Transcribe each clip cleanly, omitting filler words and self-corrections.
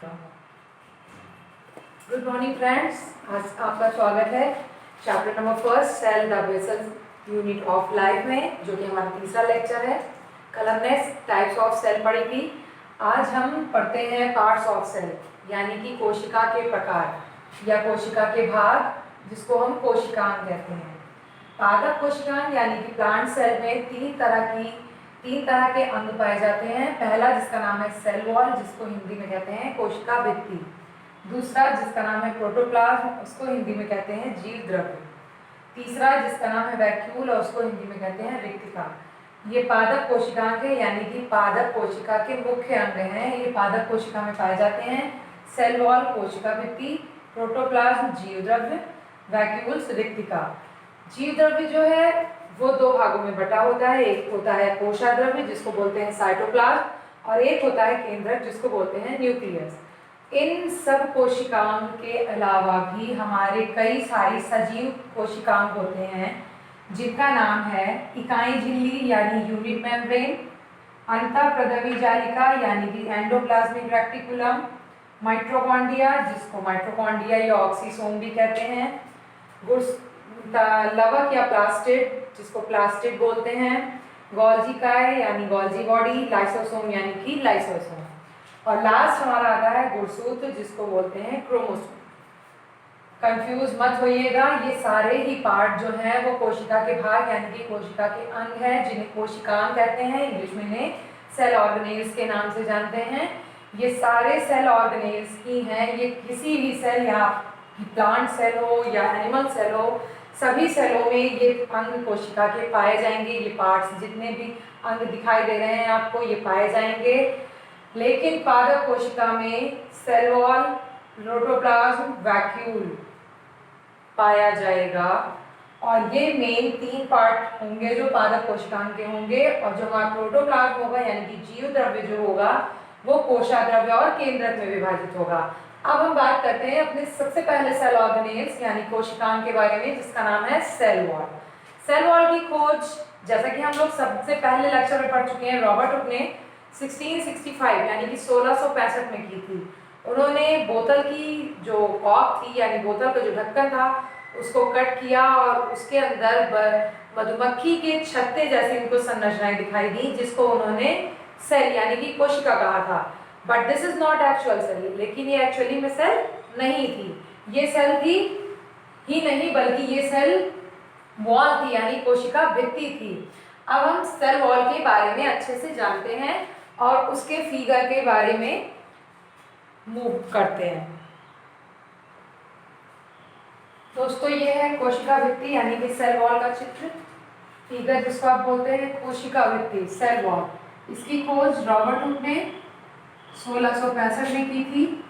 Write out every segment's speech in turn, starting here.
Good morning friends, आज आपका स्वागत है chapter number first cell the basal unit of life में, जो कि हमारा तीसरा लेक्चर है। कल हमने टाइप्स ऑफ सेल पढ़ी थी। आज हम पढ़ते हैं पार्ट्स ऑफ सेल, यानी कि कोशिका के प्रकार या कोशिका के भाग, जिसको हम कोशिकांग कहते हैं। पादप कोशिकांग यानी कि प्लांट सेल में तीन तरह के अंग पाए जाते हैं। पहला जिसका नाम है सेल वॉल, जिसको हिंदी में कहते हैं कोशिका भित्ति। दूसरा जिसका नाम है प्रोटोप्लाज्म, उसको हिंदी में कहते हैं जीव द्रव्य। तीसरा जिसका नाम है वैक्यूल, और उसको हिंदी में कहते हैं रिक्तिका। ये पादप कोशिकांग है, यानी कि पादप कोशिका के मुख्य अंग हैं। ये पादप कोशिका में पाए जाते हैं। सेल वॉल कोशिका भित्ति, प्रोटोप्लाज्म जीव द्रव्य, वैक्यूल्स रिक्तिका। जीव द्रव्य जो है वो दो भागों में बटा होता है। एक होता है कोशाद्रव्य, जिसको बोलते हैं साइटोप्लाज्म, और एक होता है केंद्रक, जिसको बोलते हैं न्यूक्लियस। इन सब कोशिकांग के अलावा भी हमारे कई सारी सजीव कोशिकांग होते हैं, जिनका नाम है इकाई झिल्ली यानी यूनिट मेम्ब्रेन, अंतःप्रदवी जालिका यानी कि एंडोप्लाज्मिक रेक्टिकुलम, माइटोकॉन्ड्रिया जिसको माइटोकॉन्ड्रिया या ऑक्सीसोम भी कहते हैं, लवक या प्लास्टिड जिसको प्लास्टिड बोलते हैं, गोल्जी काय यानी गोल्जी बॉडी, लाइसोसोम यानी कि लाइसोसोम, और लास्ट हमारा आता है गुणसूत्र जिसको बोलते हैं क्रोमोसोम। कंफ्यूज मत होइएगा, ये सारे ही पार्ट जो हैं वो कोशिका के भाग यानी कि कोशिका के अंग हैं, जिन्हें कोशिकांग कहते हैं। इंग्लिश में इन्हें सेल ऑर्गेनेल्स के नाम से जानते हैं। ये सारे सेल ऑर्गेनेल्स ही हैं। ये किसी भी सेल या प्लांट सेल हो या एनिमल सेल हो, सभी सेलों में ये अंग कोशिका के पाए जाएंगे। ये पार्ट्स जितने भी अंग दिखाई दे रहे हैं आपको, ये पाए जाएंगे। लेकिन पादप कोशिका में सेल वॉल, प्रोटोप्लाज्म, वैक्यूल पाया जाएगा, और ये मेन तीन पार्ट होंगे जो पादप कोशिकांग के होंगे। और जो हमारा प्रोटोप्लाज्म होगा यानी कि जीव द्रव्य जो होगा वो कोशाद्रव्य और केंद्रक में विभाजित होगा। अब हम बात करते हैं अपने सबसे पहले सेल ऑर्गेनेल्स यानी कोशिकांग के बारे में, जिसका नाम है सेल वॉल। सेल वॉल की खोज, जैसा कि हम लोग सबसे पहले लेक्चर में पढ़ चुके हैं, रॉबर्ट हुक ने 1665 यानी कि 1665 में की थी। उन्होंने बोतल की जो कॉर्क थी यानी बोतल का जो ढक्कन था उसको कट किया, और उसके अंदर मधुमक्खी के छत्ते जैसी उनको संरचनाएं दिखाई दी, जिसको उन्होंने सेल यानी कि कोशिका कहा था। But this is not actual cell, लेकिन ये एक्चुअली में सेल नहीं थी। ये सेल थी ही नहीं, बल्कि ये सेल वॉल थी यानी कोशिका भित्ति थी। अब हम सेल वॉल के बारे में अच्छे से जानते हैं और उसके फिगर के बारे में मूव करते हैं। दोस्तों, ये है कोशिका भित्ति यानी कि सेल वॉल का चित्र, फिगर जिसको आप बोलते हैं कोशिका भित्ति, सेल वॉल। इसकी खोज रॉबर्ट हुक ने 1665 में की थी,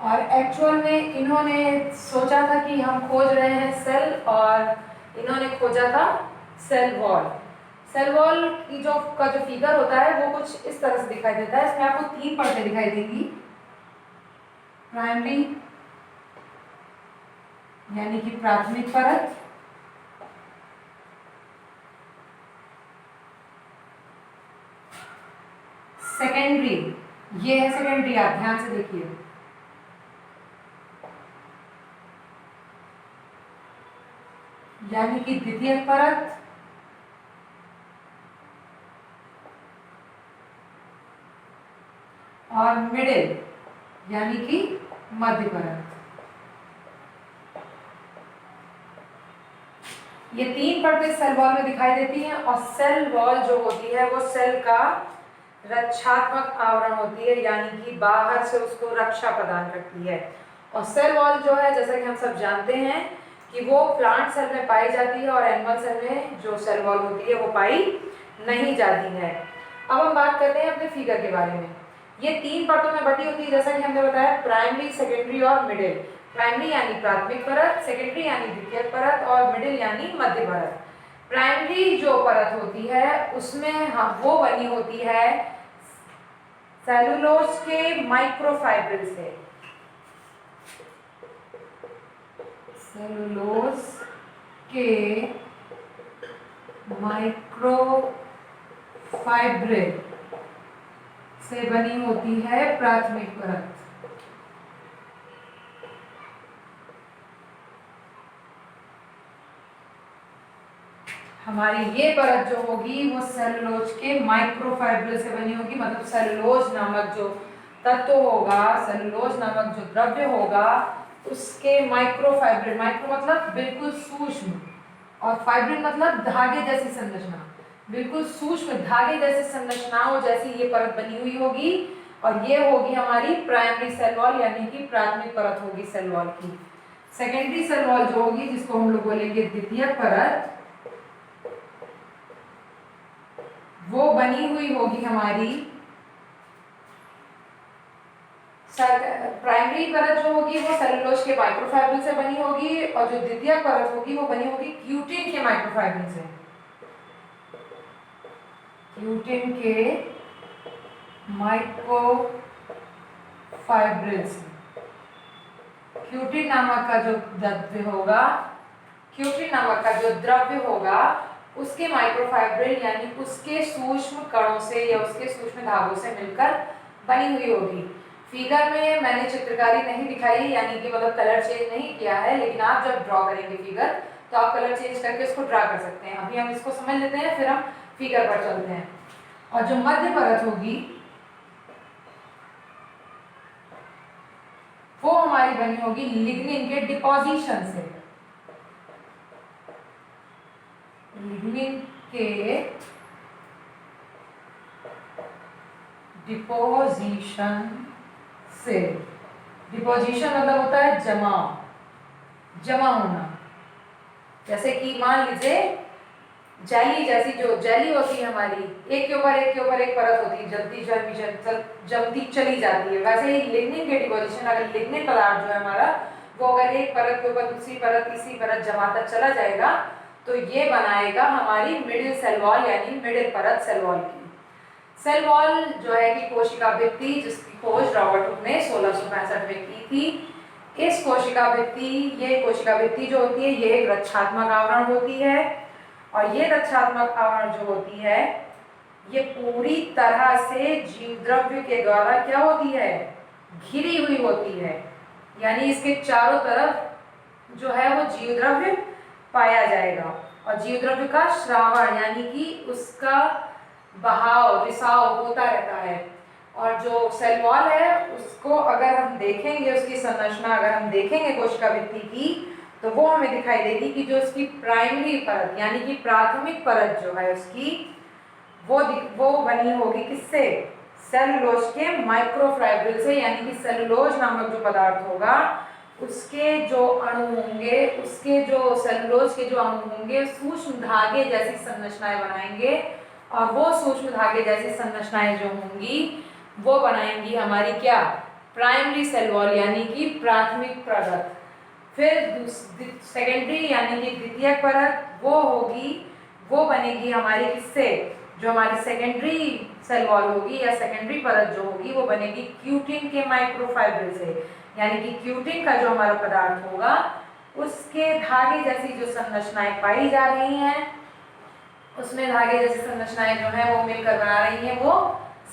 और एक्चुअल में इन्होंने सोचा था कि हम खोज रहे हैं सेल, और इन्होंने खोजा था सेल वॉल। सेल वॉल की जो फिगर होता है वो कुछ इस तरह से दिखाई देता है। इसमें आपको तीन परतें दिखाई देंगी। प्राइमरी यानी कि प्राथमिक परत, सेकेंडरी, ये है सेकेंडरी, आप ध्यान से देखिए, यानी कि द्वितीय परत, और मिडिल यानी कि मध्य परत। ये तीन परतें सेल वॉल में दिखाई देती हैं, और सेल वॉल जो होती है वो सेल का रक्षात्मक आवरण होती है, यानी कि बाहर से उसको रक्षा प्रदान करती है। और सेल वॉल जो है, जैसा कि हम सब जानते हैं कि वो प्लांट सेल में पाई जाती है, और एनिमल सेल में जो सेल वॉल होती है वो पाई नहीं जाती है। अब हम बात करते हैं अपने फिगर के बारे में। ये तीन परतों में बटी होती है, जैसा कि हमने बताया, प्राइमरी, सेकेंडरी और मिडिल। प्राइमरी यानी प्राथमिक परत, सेकेंडरी यानी द्वितीय परत, और मिडिल यानी मध्य परत। प्राइमरी जो परत होती है उसमें वो बनी होती है सेलुलोज के माइक्रोफाइब्रिल से। सेलुलोज के माइक्रोफाइब्रिल से बनी होती है प्राथमिक परत। हमारी ये परत जो होगी वो सेलुलोज के माइक्रोफाइब्रिल से बनी होगी, मतलब सेलुलोज नामक जो तत्व होगा, सेलुलोज नामक जो द्रव्य होगा उसके माइक्रोफाइब्रिल, माइक्रो मतलब बिल्कुल सूक्ष्म और फाइब्रिल मतलब धागे जैसी संरचना, बिल्कुल सूक्ष्म धागे जैसी संरचनाओं जैसी ये परत बनी हुई होगी। और ये होगी हमारी प्राइमरी सेल वॉल यानी कि प्राथमिक परत होगी सेल वॉल की। सेकेंडरी सेल वॉल जो होगी जिसको हम लोग बोलेंगे द्वितीयक परत, वो बनी हुई होगी हमारी प्राइमरी परत जो होगी वो सेलुलोज के माइक्रोफाइब्रिल से बनी होगी और जो द्वितीय परत होगी वो बनी होगी क्यूटिन के माइक्रोफाइब्रिल से, क्यूटिन के माइक्रोफाइब्रिल से। क्यूटिन नामक का जो द्रव्य होगा, क्यूटिन नामक का जो द्रव्य होगा उसके माइक्रोफाइब्रिल यानी उसके सूक्ष्म कणों से या उसके सूक्ष्म धागों से मिलकर बनी हुई होगी। फिगर में मैंने चित्रकारी नहीं दिखाई यानी कि मतलब कलर चेंज नहीं किया है, लेकिन आप जब ड्रॉ करेंगे फिगर तो आप कलर चेंज करके इसको ड्रा कर सकते हैं। अभी हम इसको समझ लेते हैं फिर हम फिगर पर चलते हैं। और जो मध्य परत होगी वो हमारी बनी होगी लिग्निन के डिपोजिशन से, लिग्निन के डिपोजिशन से। डिपोजिशन मतलब होता है जमा, जमा होना। जैसे कि मान लीजिए जेली जैसी जो जेली होती है हमारी, एक के ऊपर एक के ऊपर एक परत होती है, जमती चली जाती है, वैसे ही लिग्निन के डिपोजिशन, अगर लिग्निन पदार्थ जो है हमारा वो अगर एक परत के ऊपर दूसरी परत तीसरी परत जमाता चला जाएगा तो ये बनाएगा हमारी मिडिल सेल वॉल यानी मिडिल परत सेल वॉल की। सेल वॉल जो है कि कोशिका भित्ति जिसकी खोज रॉबर्ट हुक ने 1665 में की थी। इस कोशिका भित्ति, ये कोशिका भित्ति जो होती है ये एक रक्षात्मक आवरण होती है और ये रक्षात्मक आवरण जो होती है ये पूरी तरह से जीवद्रव्य के द्वारा क्या होती है, घिरी हुई होती है, यानी इसके चारों तरफ जो है वो जीवद्रव्य पाया जाएगा और जीवद्रव्य का श्रावण यानी कि उसका बहाव रिसाव होता रहता है। और जो सेल वॉल है उसको अगर हम देखेंगे, उसकी संरचना अगर हम देखेंगे कोशिका भित्ति की तो वो हमें दिखाई देगी कि जो उसकी प्राइमरी परत यानी कि प्राथमिक परत जो है उसकी वो बनी होगी किससे, सेलुलोज के माइक्रोफाइब्रिल से, यानी कि सेलुलोज नामक जो पदार्थ होगा उसके जो अणु होंगे, उसके जो सेलुलोज के जो अणु होंगे सूक्ष्म धागे जैसी संरचनाएं बनाएंगे और वो सूक्ष्म धागे जैसी संरचनाएं जो होंगी वो बनाएंगी हमारी क्या, प्राइमरी सेल वॉल यानी कि प्राथमिक परत। फिर सेकेंडरी यानी कि द्वितीयक परत वो होगी, वो बनेगी हमारी किससे, जो हमारी सेकेंडरी सेल वॉल होगी या सेकेंडरी परत जो होगी वो बनेगी क्यूटिन के माइक्रोफाइब्रिल से, यानी कि क्यूटिन का जो हमारा पदार्थ होगा उसके धागे जैसी जो संरचनाएं पाई जा रही हैं, उसमें धागे जैसी संरचनाएं जो है वो मिलकर बना रही हैं वो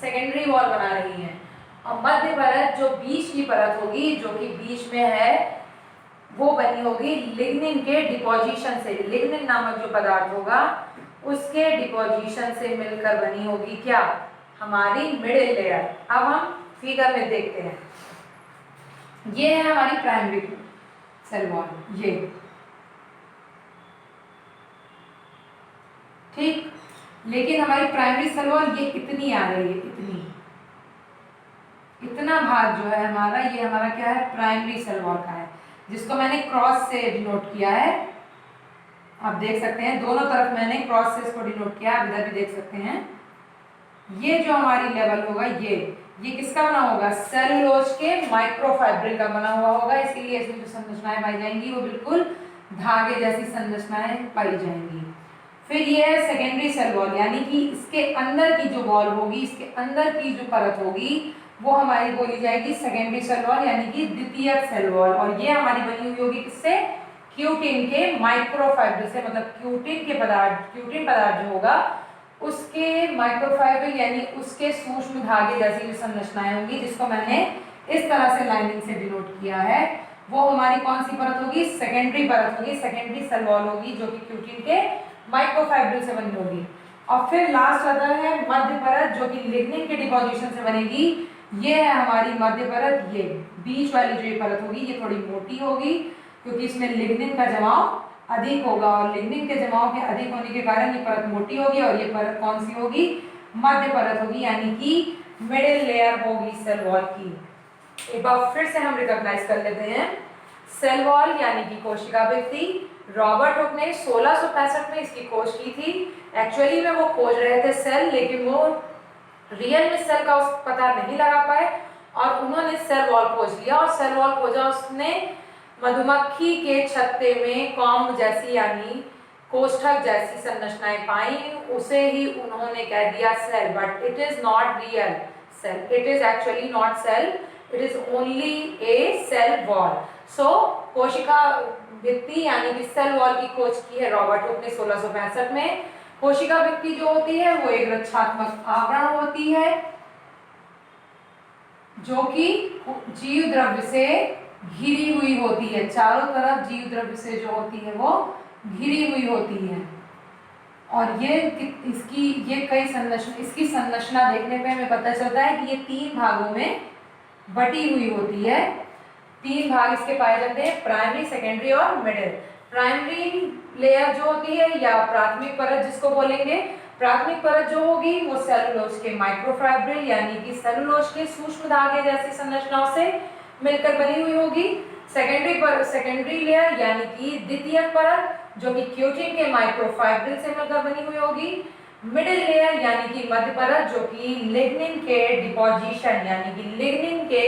सेकेंडरी वॉल बना रही हैं। और मध्य परत जो बीच की परत होगी जो कि बीच में है वो बनी होगी लिग्निन के डिपोजिशन से, लिग्निन नामक जो पदार्थ होगा उसके डिपोजिशन से मिलकर बनी होगी क्या, हमारी मिडिल लेयर। अब हम फिगर में देखते हैं, ये है हमारी प्राइमरी सेल वॉल, ये ठीक। लेकिन हमारी प्राइमरी सेल वॉल ये इतनी आ रही है, इतना भाग जो है हमारा ये हमारा क्या है, प्राइमरी सेल वॉल का है, जिसको मैंने क्रॉस से डिनोट किया है। आप देख सकते हैं दोनों तरफ मैंने क्रॉस से इसको डिनोट किया, आप इधर भी देख सकते हैं। ये जो हमारी लेवल होगा ये किसका बना होगा, सेलुलोज के माइक्रोफाइब्रिल का बना हुआ होगा, इसीलिए इसमें जो संरचनाएं पाई जाएंगी वो बिल्कुल धागे जैसी संरचनाएं पाई जाएंगी। फिर ये है सेकेंडरी सेल वॉल, यानी कि इसके अंदर की जो वॉल होगी, इसके अंदर की जो परत होगी वो हमारी बोली जाएगी सेकेंडरी सेल वॉल यानी कि द्वितीयक सेल वॉल। और ये हमारी बनी हुई होगी किससे, क्यूटिन के माइक्रोफाइब्रिल से, मतलब क्यूटिन पदार्थ जो होगा उसके माइक्रोफाइब्रिल यानी उसके सूक्ष्म धागे जैसी जो संरचनाएं होंगी, जिसको मैंने इस तरह से लाइनिंग से डिनोट किया है, वो हमारी कौन सी परत होगी? सेकेंडरी परत होगी, सेकेंडरी सेल वॉल होगी, जो कि क्यूटिन के माइक्रोफाइब्रिल से बनी होगी। और फिर लास्ट आता है मध्य परत, जो कि लिग्निन के डिपोजिशन से बनेगी। ये है हमारी मध्य परत। ये बीच वाली जो ये परत होगी ये थोड़ी मोटी होगी, क्योंकि इसमें लिग्निन का जमाव अधिक होगा, और लिग्निन के जमाव के अधिक होने के कारण ये परत मोटी होगी, और ये परत कौन सी होगी? मध्य परत होगी, यानी कि मिडिल लेयर होगी सेल वॉल की। एक बार फिर से हम रिकॉग्नाइज कर लेते हैं। सेल वॉल यानी कि कोशिका भित्ति, रॉबर्ट हुक ने 1665 में इसकी खोज की थी। एक्चुअली में वो खोज रहे थे सेल, लेकिन वो रियल में सेल का पता नहीं लगा पाए, और उन्होंने सेल वॉल खोज लिया। और सेल वॉल खोजा उसने मधुमक्खी के छत्ते में कॉम्ब जैसी यानी कोष्ठक जैसी संरचनाएं पाई, उसे ही उन्होंने कह दिया cell. But it is not real cell, it is actually not cell, it is only a cell wall. So कोशिका भित्ति यानी कि सेल वॉल की खोज की है रॉबर्ट हुक ने 1665 में। कोशिका भित्ति जो होती है वो एक रक्षात्मक आवरण होती है, जो कि जीव द्रव्य से घिरी हुई होती है। चारों तरफ जीव द्रव्य से जो होती है वो घिरी हुई होती है। और ये इसकी संरचना देखने पे हमें पता चलता है कि ये 3 भागों में बटी हुई होती है। 3 भाग इसके पाए जाते हैं, प्राइमरी, सेकेंडरी और मिडिल। प्राइमरी लेयर जो होती है या प्राथमिक परत जिसको बोलेंगे, प्राथमिक परत जो होगी वो सेलुलोज के माइक्रोफाइब्रिल यानी कि सेलुलोज के सूक्ष्म धागे जैसी संरचनाओं से मिलकर बनी हुई होगी। सेकेंडरी लेयर यानी कि द्वितीयक परत, जो कि क्यूटिन के माइक्रोफाइब्रिल से मिलकर बनी हुई होगी। मिडिल लेयर यानी कि मध्य परत, जो कि लिग्निन के डिपोजिशन यानी कि लिग्निन के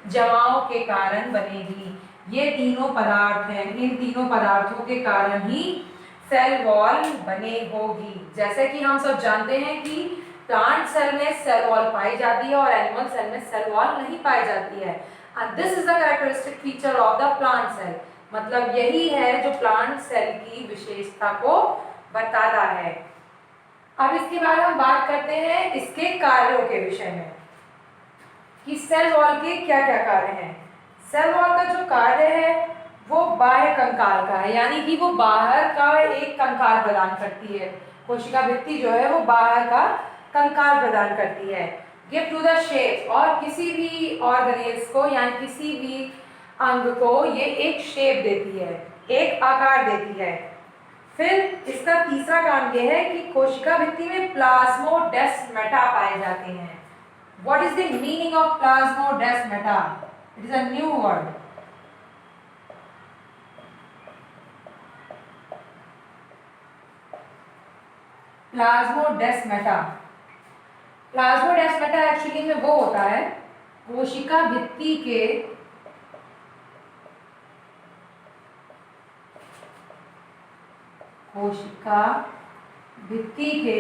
जमाव के कारण बनेगी। ये तीनों पदार्थ हैं, इन तीनों पदार्थों के कारण ही सेल वॉल बने होगी। जैसे कि हम सब जानते हैं कि प्लांट सेल में सेल वॉल पाई जाती है और एनिमल सेल में सेल वॉल नहीं पाई जाती है। And this is the characteristic feature of the plant cell. मतलब यही है जो प्लांट सेल की विशेषता को बताता है। अब इसके बाद हम बात करते हैं इसके कार्यों के विषय में कि सेल वॉल के क्या क्या कार्य हैं। सेल वॉल का जो कार्य है वो बाह्य कंकाल का है, यानी कि वो बाहर का एक कंकाल प्रदान करती है। कोशिका भित्ति जो है वो बाहर का कंकाल प्रदान करती है। गिव टू द शेप, और किसी भी ऑर्गेनेल्स को यानी किसी भी अंग को ये एक शेप देती है, एक आकार देती है। फिर इसका तीसरा काम यह है कि कोशिका भित्ति में प्लाज्मोडेस्माटा पाए जाते हैं। What is the meaning of plasmodesmata? It is a new word. Plasmodesmata, plasmodesmata actually में वो होता है कोशिका भित्ति के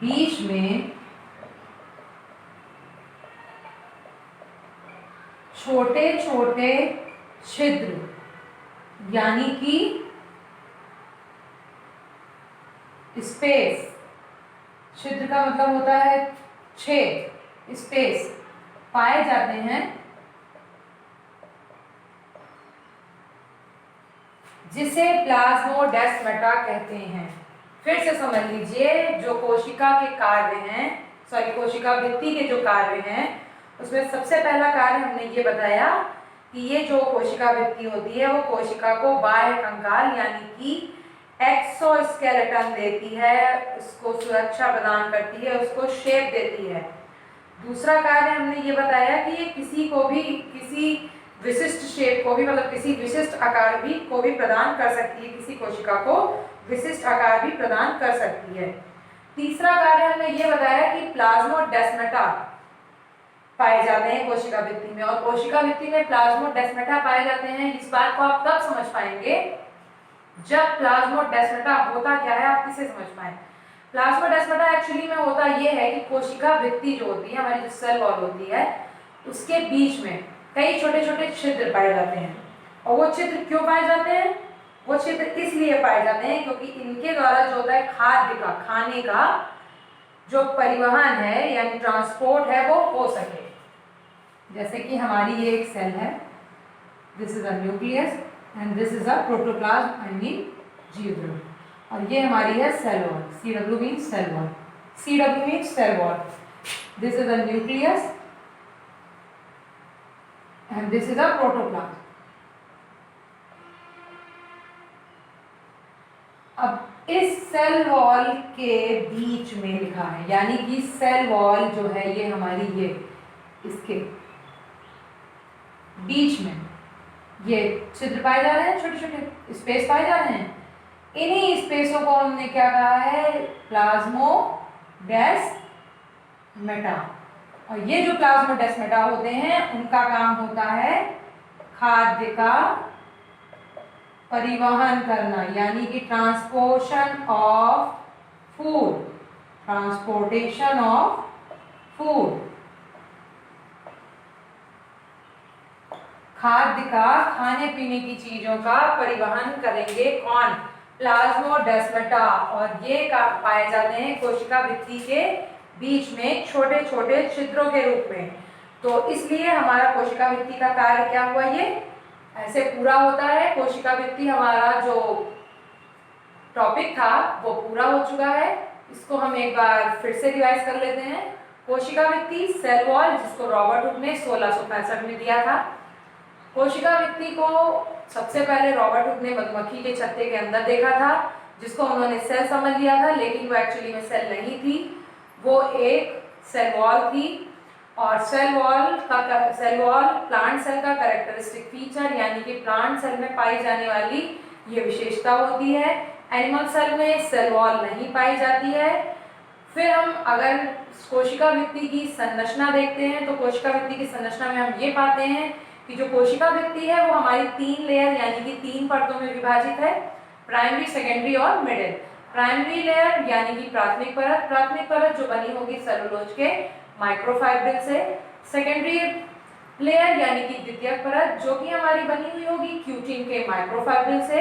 बीच में छोटे छोटे छिद्र यानी कि स्पेस, छिद्र का मतलब होता है छेद, स्पेस पाए जाते हैं, जिसे प्लाज्मोडेस्माटा कहते हैं। फिर से समझ लीजिए, जो कोशिका के कार्य हैं, कोशिका भित्ति के जो कार्य हैं, उसमें सबसे पहला कार्य हमने ये बताया कि ये जो कोशिका भित्ति होती है वो कोशिका को बाह्य कंकाल यानी कि एक्सोस्केलेटन देती है, उसको सुरक्षा प्रदान करती है, उसको शेप देती है। दूसरा कार्य हमने ये बताया कि ये किसी विशिष्ट शेप को भी, मतलब किसी विशिष्ट आकार को भी प्रदान कर सकती है, किसी कोशिका को विशिष्ट आकार भी प्रदान कर सकती है। तीसरा कार्य हमने ये बताया कि प्लाज्मोडेस्माटा पाए जाते हैं कोशिका भित्ति में, और कोशिका भित्ति में प्लाज्मोडेस्माटा पाए जाते हैं। इस बात को आप कब समझ पाएंगे? जब प्लाज्मोडेस्माटा होता क्या है आप किसे समझ पाए। प्लाज्मोडेस्माटा एक्चुअली में होता ये है कि कोशिका भित्ति जो होती है, हमारी जो सेल वॉल होती है, उसके बीच में कई छोटे छोटे छिद्र पाए जाते हैं। और वो छिद्र क्यों पाए जाते हैं? वो छिद्र इसलिए पाए जाते हैं क्योंकि इनके द्वारा जो होता है खाद्य का, खाने का जो परिवहन है यानी ट्रांसपोर्ट है वो हो सके। जैसे कि हमारी ये एक सेल है, this is a nucleus and this is a protoplasm I mean जीवद्रव्य, और ये हमारी है cell wall, CW means cell wall, CW means cell wall. This is a nucleus and this is a protoplasm. अब इस cell wall के बीच में लिखा है, यानी कि सेल वॉल जो है ये हमारी, ये इसके बीच में ये छिद्र पाए जा रहे हैं, छोटे छोटे स्पेस पाए जा रहे हैं। इन्हीं स्पेसों को हमने क्या कहा है, प्लाज्मोडेस्माटा। और ये जो प्लाज्मोडेस्माटा होते हैं उनका काम होता है खाद्य का परिवहन करना, यानी कि transportation of food, transportation of food, खाद्य का, खाने पीने की चीजों का परिवहन करेंगे कौन, प्लाज्मोडेस्माटा। और ये पाए जाते हैं कोशिका भित्ति के बीच में छोटे छोटे छिद्रों के रूप में। तो इसलिए हमारा कोशिका भित्ति का कार्य क्या हुआ, ये ऐसे पूरा होता है। कोशिका भित्ति हमारा जो टॉपिक था वो पूरा हो चुका है। इसको हम एक बार फिर से रिवाइज कर लेते हैं। कोशिका भित्ति, सेल वॉल, जिसको रॉबर्ट हुक ने 1665 में दिया था। कोशिका भित्ति को सबसे पहले रॉबर्ट हुक ने मधुमक्खी के छत्ते के अंदर देखा था, जिसको उन्होंने सेल समझ लिया था, लेकिन वो एक्चुअली में सेल नहीं थी, वो एक सेल वॉल थी। और सेल वॉल प्लांट सेल का कैरेक्टरिस्टिक फीचर, यानी कि प्लांट सेल में पाई जाने वाली ये विशेषता होती है। एनिमल सेल में सेल वॉल नहीं पाई जाती है। फिर हम अगर कोशिका भित्ति की संरचना देखते हैं तो कोशिका भित्ति की संरचना में हम ये पाते हैं कि जो कोशिका भित्ति है वो हमारी 3 लेयर यानी कि 3 परतों में विभाजित है, प्राइमरी, सेकेंडरी और मिडिल। प्राइमरी लेयर यानी कि प्राथमिक परत जो बनी होगी सेलुलोज के माइक्रोफाइब्रिल से। सेकेंडरी लेयर यानी कि द्वितीयक परत जो कि हमारी बनी हुई होगी क्यूटिन के माइक्रोफाइब्रिल से।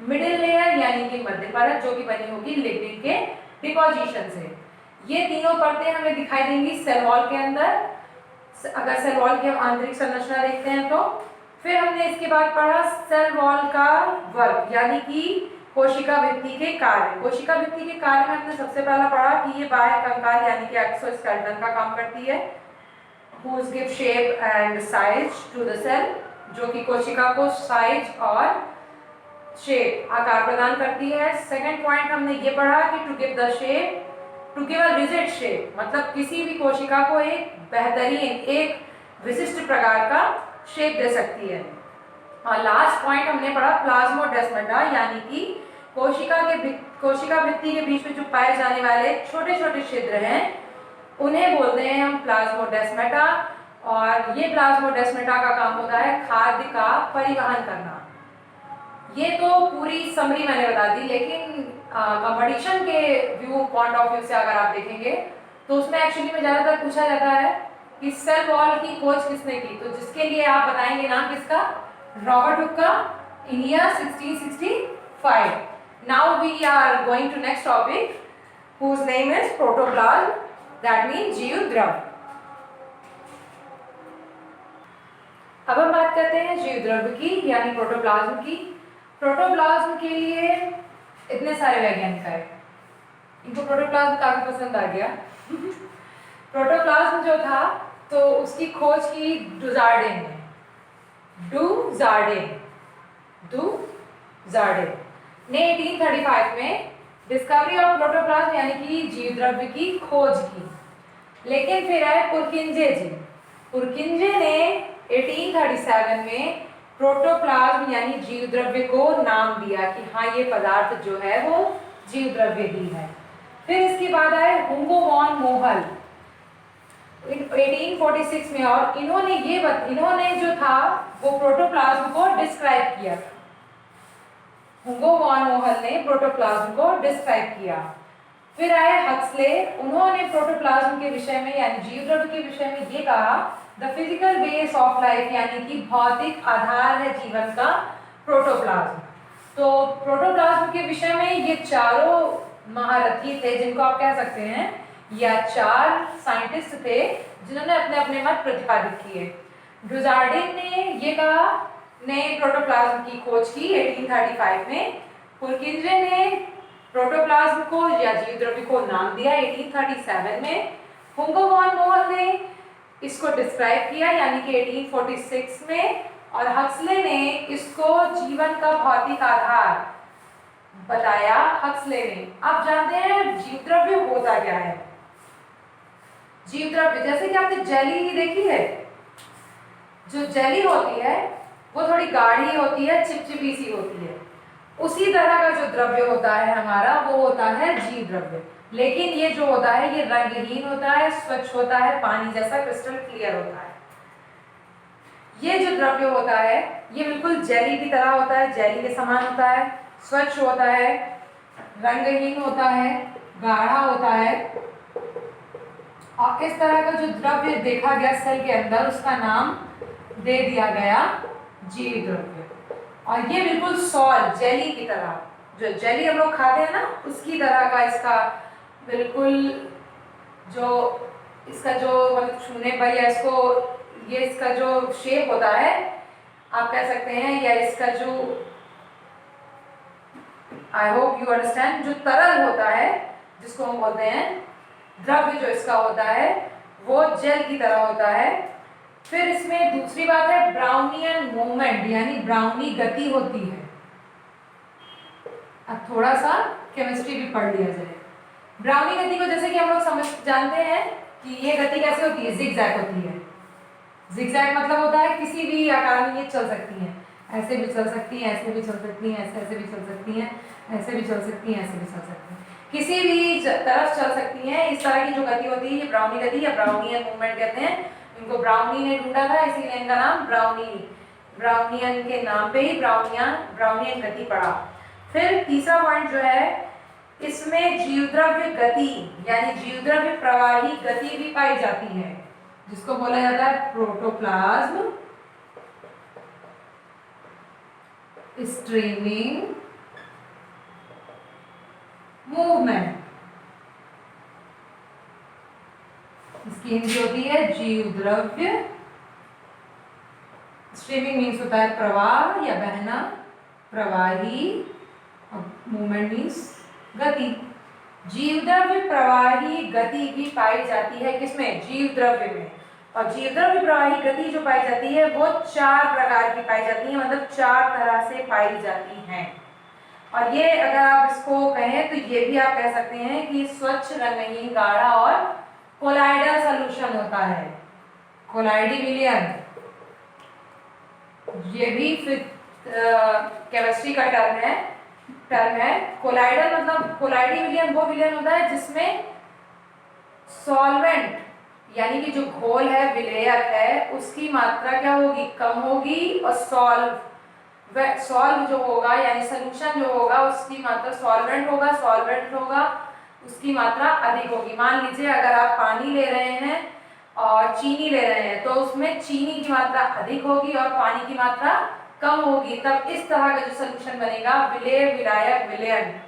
मिडिल लेयर यानी कि मध्य परत जो कि बनी होगी लिग्निन के डिपोजिशन से। ये तीनों परतें हमें दिखाई देंगी सेल वॉल के अंदर, अगर सेल वॉल की हम आंतरिक संरचना देखते हैं तो। फिर हमने इसके बाद पढ़ा सेल वॉल का वर्क यानी कि कोशिका भित्ति के कार्य। कोशिका भित्ति के कार्य में हमने सबसे पहला पढ़ा कि ये बाह्य कंकाल यानी कि एक्सोस्केलेटन का काम करती है, whose give shape and size to the cell, जो कि कोशिका को साइज और शेप, आकार प्रदान करती है। सेकंड पॉइंट हमने ये पढ़ा कि to give the shape, to give a rigid shape, मतलब किसी भी कोशिका को एक बेहतरीन, एक विशिष्ट प्रकार का शेप दे सकती है। और लास्ट पॉइंट हमने पढ़ा प्लाज्मोडेस्माटा, यानी कि कोशिका भित्ति के बीच में जो पाए जाने वाले छोटे छोटे छिद्र हैं उन्हें बोलते हैं हम प्लाज्मोडेस्माटा। और ये प्लाज्मोडेस्माटा का काम होता है खाद्य का परिवहन करना। ये तो पूरी समरी मैंने बता दी, लेकिन कंपटीशन के पॉइंट ऑफ व्यू से अगर आप देखेंगे तो उसमें एक्चुअली में ज्यादातर पूछा जाता है कि सेल वॉल की खोज किसने की, तो जिसके लिए आप बताएंगे नाम किसका, रॉबर्ट हुक का, in year 1665। Now we are going to next topic whose name is protoplasm, that means जीव द्रव। अब हम बात करते हैं जीव द्रव्य की यानी प्रोटोप्लाज्म की। प्रोटोप्लाज्म के लिए इतने सारे वैज्ञानिक आए, इनको प्रोटोप्लाज्म काफी पसंद आ गया। प्रोटोप्लाज्म जो था तो उसकी खोज की डुजार्डेन ने, डुजार्डेन ने 1835 में डिस्कवरी ऑफ प्रोटोप्लाज्म यानी कि जीव द्रव्य की खोज की। लेकिन फिर आए पुरकिंजे जी। पुरकिंजे ने 1837 में प्रोटोप्लाज्म यानी जीव द्रव्य को नाम दिया कि हाँ ये पदार्थ जो है वो जीव द्रव्य ही है। फिर इसके बाद आए हुंगो वॉन मोहल 1846 में, और इन्होंने जो था वो प्रोटोप्लाज्म को डिस्क्राइब किया। हुंगो वॉन मोहल ने प्रोटोप्लाज्म को डिस्क्राइब किया। फिर आए हक्सले, उन्होंने प्रोटोप्लाज्म के विषय में यानी जीव द्रव्य के विषय में ये कहा the physical base of life, यानी कि भौतिक आधार है जीवन का प्रोटोप्लाज्म। तो प्रोटोप्लाज्म के विषय में ये चारों महारथी थे, जिनको आप कह सकते हैं, या 4 साइंटिस्ट थे जिन्होंने अपने अपने मत प्रतिपादित किए। ड्रुजार्डिन ने ये कहा, ने प्रोटोप्लाज्म की खोज की 1835 में। पुरकिंजे ने प्रोटोप्लाज्म को या जीव द्रव्य को नाम दिया 1837 में। हुंगो वॉन मोहल ने इसको डिस्क्राइब किया यानी कि 1846 में, और हक्सले ने इसको जीवन का भौतिक आधार बताया। हक्सले ने, आप जानते हैं जीव द्रव्य होता क्या है? जीव द्रव्य जैसे कि आपने जेली देखी है, जो जेली होती है वो थोड़ी गाढ़ी होती है, चिपचिपी सी होती है, उसी तरह का जो द्रव्य होता है हमारा वो होता है जीव द्रव्य। लेकिन ये जो होता है ये रंगहीन होता है, स्वच्छ होता है, पानी जैसा क्रिस्टल क्लियर होता है। ये जो द्रव्य होता है ये बिल्कुल जेली की तरह होता है, जेली के समान होता है, स्वच्छ होता है, रंगहीन होता है, गाढ़ा होता है, और इस तरह का जो द्रव्य देखा गया सेल के अंदर उसका नाम दे दिया गया जीव द्रव्य। और ये बिल्कुल सॉल्ट जेली की तरह, जो जेली हम लोग खाते हैं ना उसकी तरह का इसका बिल्कुल जो इसका जो मतलब छूने पर या इसको ये इसका जो शेप होता है आप कह सकते हैं, या इसका जो आई होप यू अंडरस्टैंड, जो तरल होता है जिसको हम बोलते हैं द्रव्य, जो इसका होता है वो जेल की तरह होता है। फिर इसमें दूसरी बात है ब्राउनियन मूवमेंट, यानी ब्राउनी गति होती है। अब थोड़ा सा केमिस्ट्री भी पढ़ लिया जाए। ब्राउनी गति को जैसे कि हम लोग समझ जानते हैं कि ये गति कैसे होती है, जिगजैग होती है। जिगजैग मतलब होता है किसी भी आकार में ये चल सकती हैं, ऐसे भी चल सकती हैं, ऐसे भी चल सकती हैं, ऐसे भी चल सकती हैं, ऐसे भी चल सकती हैं, ऐसे भी चल सकती हैं, किसी भी तरफ चल सकती हैं। इस तरह की जो गति होती है ये ब्राउनी गति या ब्राउनियन मूवमेंट कहते हैं। इनको ब्राउनी ने ढूंढा था इसीलिए इनका नाम ब्राउनियन के नाम पे ही ब्राउनियन गति पड़ा। फिर तीसरा पॉइंट जो है इसमें जीवद्रव्य गति यानी जीवद्रव्य प्रवाही गति भी पाई जाती है, जिसको बोला जाता है प्रोटोप्लाज्म स्ट्रीमिंग मूवमेंट। इसकी हिंदी होती है जीव द्रव्य। स्ट्रीमिंग मीन्स होता है प्रवाह या बहना, प्रवाही, और मूवमेंट मीन्स गति। जीव द्रव्य प्रवाही गति भी पाई जाती है किसमें? जीव द्रव्य में। और जीव द्रव्य प्रवाही गति जो पाई जाती है वो 4 प्रकार की पाई जाती है, मतलब 4 तरह से पाई जाती हैं। और ये अगर आप इसको कहें तो ये भी आप कह सकते हैं कि स्वच्छ, रंगहीन, गाढ़ा और कोलाइडल सॉल्यूशन होता है। कोलाइडी विलयन, ये भी केमिस्ट्री का टर्म है। कोलाइडल मतलब कोलाइडी विलयन वो विलयन होता है जिसमें सॉल्वेंट यानी कि जो घोल है, विलेयक है, उसकी मात्रा क्या होगी? कम होगी, और सॉल्व जो होगा यानी सोल्यूशन जो होगा उसकी मात्रा सॉल्वेंट होगा उसकी मात्रा अधिक होगी। मान लीजिए अगर आप पानी ले रहे हैं और चीनी ले रहे हैं तो उसमें चीनी की मात्रा अधिक होगी और पानी की मात्रा कम होगी, तब इस तरह का जो सोल्यूशन बनेगा विलेय, विलायक, विलयन।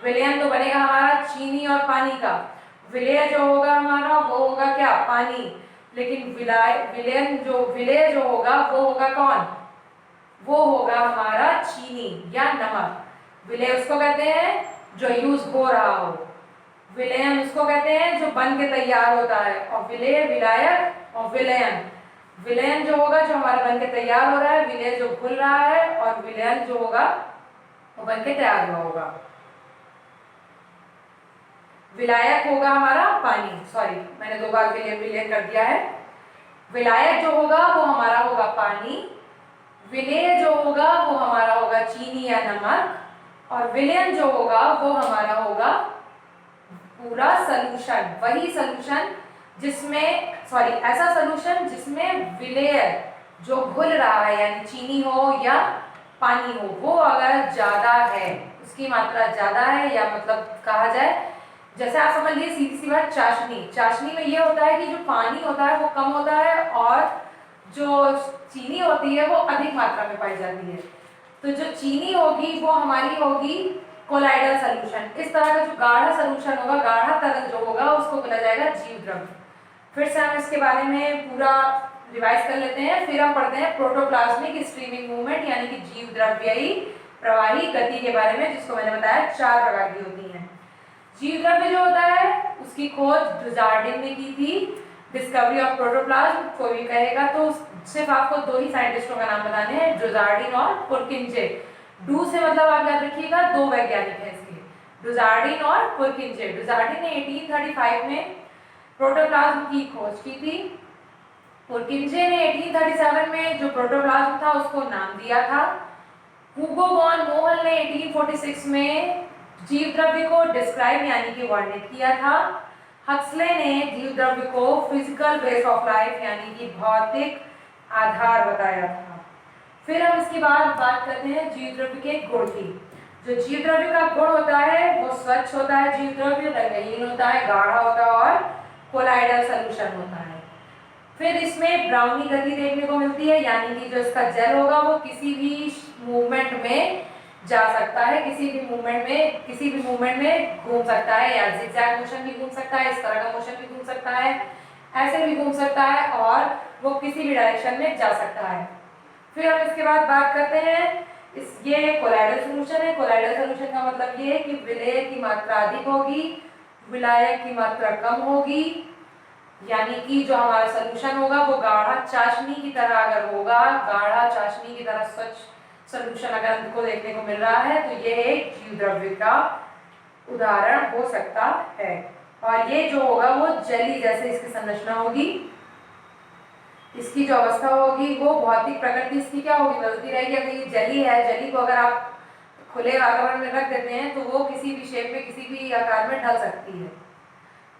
विलयन तो बनेगा हमारा चीनी और पानी का, विलेय जो होगा हमारा वो होगा क्या? पानी। लेकिन विलेय जो होगा वो होगा कौन? वो होगा हमारा चीनी या नमक। विलेय उसको कहते हैं जो यूज हो रहा हो, विलयन उसको कहते हैं जो बन के तैयार होता है। और विलेय, विलायक और विलयन। विलयन जो होगा जो हमारा बन के तैयार हो रहा है, विलेय जो घुल रहा है, और विलयन जो होगा वो बन के तैयार हुआ होगा। विलायक होगा हमारा पानी, सॉरी मैंने 2 बार विलयन कर दिया है। विलायक जो होगा वो हमारा होगा पानी, विलेय जो होगा वो हमारा होगा चीनी या नमक, और विलयन जो होगा वो हमारा होगा पूरा सॉल्यूशन। वही सॉल्यूशन जिसमें ऐसा सॉल्यूशन जिसमें विलेय जो घुल रहा है यानी चीनी हो या पानी हो, वो अगर ज्यादा है, उसकी मात्रा ज्यादा है, या मतलब कहा जाए जैसे आप समझ लीजिए सीधी सी बात, चाशनी में ये होता है कि जो पानी होता है वो कम होता है और जो चीनी होती है वो अधिक मात्रा में पाई जाती है। तो जो चीनी होगी वो हमारी होगी कोलाइडल सॉल्यूशन। इस तरह का जो गाढ़ा सॉल्यूशन होगा, गाढ़ा तरल जो होगा, उसको बोला जाएगा जीव द्रव्य। फिर से हम इसके बारे में पूरा रिवाइज कर लेते हैं, फिर हम पढ़ते हैं प्रोटोप्लाज्मिक स्ट्रीमिंग मूवमेंट यानी कि जीव द्रव्ययी प्रवाही गति के बारे में, जिसको मैंने बताया 4 प्रकार की होती है। जीव द्रव्य जो होता है उसकी खोज ड्यूजार्डिन ने की थी। डिस्कवरी ऑफ प्रोटोप्लाज्म कोई भी कहेगा तो सिर्फ आपको 2 ही साइंटिस्टों का नाम बताने हैं, ड्यूजार्डिन और पुरकिंजे। डू से मतलब आप याद रखिएगा 2 वैज्ञानिक हैं इसके, ड्यूजार्डिन और पुरकिंजे। ड्यूजार्डिन ने 1835 में प्रोटोप्लाज्म की खोज की थी। पुरकिंजे ने 1837 में जो प्रोटोप्लाज्म था उसको नाम दिया था। हुगो वॉन मोहल ने 1846 में जीव द्रव्य को डिस्क्राइब यानी कि वर्णित किया था। हक्सले ने जीव द्रव्य को फिजिकल बेस ऑफ लाइफ यानी कि भौतिक आधार बताया था। फिर हम इसके बाद बात करते हैं जीव द्रव्य के गुण की। जो जीव द्रव्य का गुण होता है वो स्वच्छ होता है, जीव द्रव्य रंगहीन होता है, गाढ़ा होता है और कोलाइडल सॉल्यूशन होता है। फिर इसमें ब्राउनी गति देखने को मिलती है, यानी कि जो इसका जल होगा वो किसी भी मूवमेंट में जा सकता है, किसी भी मूवमेंट में घूम सकता है, या जिगजैग मोशन भी घूम सकता है, इस तरह का मोशन भी घूम सकता है, ऐसे भी घूम सकता है, और वो किसी भी डायरेक्शन में जा सकता है। फिर हम इसके बाद बात करते हैं ये कोलाइडल सॉल्यूशन है। कोलाइडल सॉल्यूशन का मतलब ये है कि विलेय की मात्रा अधिक होगी, विलायक की मात्रा कम होगी, यानी कि जो हमारा सॉल्यूशन होगा वो गाढ़ा चाशनी की तरह अगर होगा, गाढ़ा चाशनी की तरह स्वच्छ सॉल्यूशन अगर हमको देखने को मिल रहा है तो ये एक जीव द्रव्य का उदाहरण हो सकता है। और ये जो होगा वो जली जैसे इसकी संरचना होगी, इसकी जो अवस्था होगी वो भौतिक प्रकृति इसकी क्या होगी, बदलती रहेगी। अगर ये जली है, जली को अगर आप खुले वातावरण में रख देते हैं तो वो किसी भी शेप में, किसी भी आकार में ढल सकती है।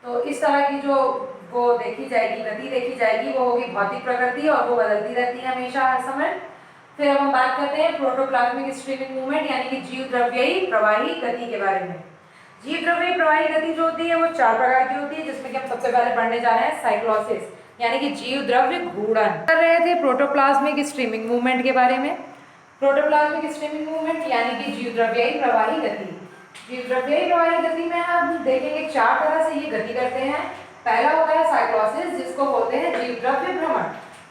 तो इस तरह की जो वो देखी जाएगी, गति देखी जाएगी, वो होगी भौतिक प्रकृति और वो बदलती रहती है हमेशा हर समय। फिर हम बात करते हैं प्रोटोप्लाज्मिक स्ट्रीमिंग मूवमेंट यानी कि जीव द्रव्ययी प्रवाही गति के बारे में। जीव द्रव्ययी प्रवाही गति जो होती है वो 4 प्रकार की होती है, जिसमें कि हम सबसे पहले पढ़ने जा रहे हैं साइक्लोसिस यानी कि जीव द्रव्य घूर्णन। कर रहे थे प्रोटोप्लाज्मिक स्ट्रीमिंग मूवमेंट के बारे में। प्रोटोप्लाज्मिक स्ट्रीमिंग मूवमेंट यानी कि जीव द्रव्ययी प्रवाही गति। जीव द्रव्ययी प्रवाही गति में हम देखेंगे 4 तरह से ये गति करते हैं। पहला होता है साइक्लोसिस, जिसको बोलते हैं जीव द्रव्य भ्रमण।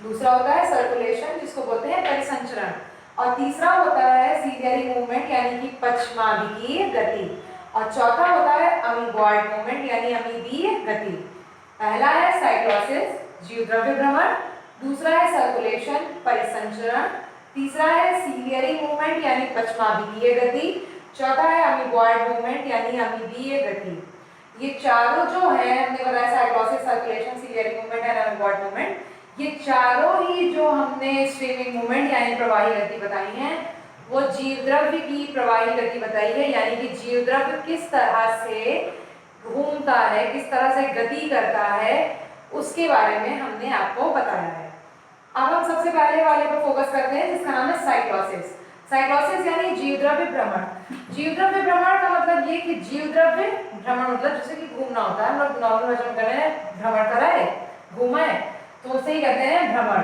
दूसरा होता है सर्कुलेशन, जिसको बोलते हैं परिसंचरण। और तीसरा होता है सीलियरी मूवमेंट यानी कि पश्चमाभिकीय गति। और चौथा होता है अमीबॉइड मूवमेंट यानी अमीबीय गति। पहला है साइक्लोसिस, जीव द्रव्य भ्रमण। दूसरा है सर्कुलेशन, परिसंचरण। तीसरा है सीलियरी मूवमेंट यानी पश्चमाभिकीय गति। चौथा है अमीबॉइड मूवमेंट यानी अमीबीय गति। ये चारों जो है हमने बताया साइक्लोसिस, सर्कुलेशन, सीलियरी मूवमेंट और अमीबॉइड मूवमेंट, ये चारों ही जो हमने स्ट्रीमिंग मूवमेंट यानी प्रवाही गति बताई है वो जीव द्रव्य की प्रवाही गति बताई है, यानी कि जीव द्रव्य किस तरह से घूमता है, किस तरह से गति करता है, उसके बारे में हमने आपको बताया है। अब हम सबसे पहले वाले पर फोकस करते हैं जिसका नाम है साइक्लोसिस। साइक्लोसिस यानी जीव द्रव्य भ्रमण। जीव द्रव्य भ्रमण का मतलब ये कि जीव द्रव्य भ्रमण मतलब जैसे कि घूमना होता है, हम लोग नॉर्मल भाषा में कर रहे हैं भ्रमण करा है, घूमा है, तो उसे ही कहते हैं भ्रमण।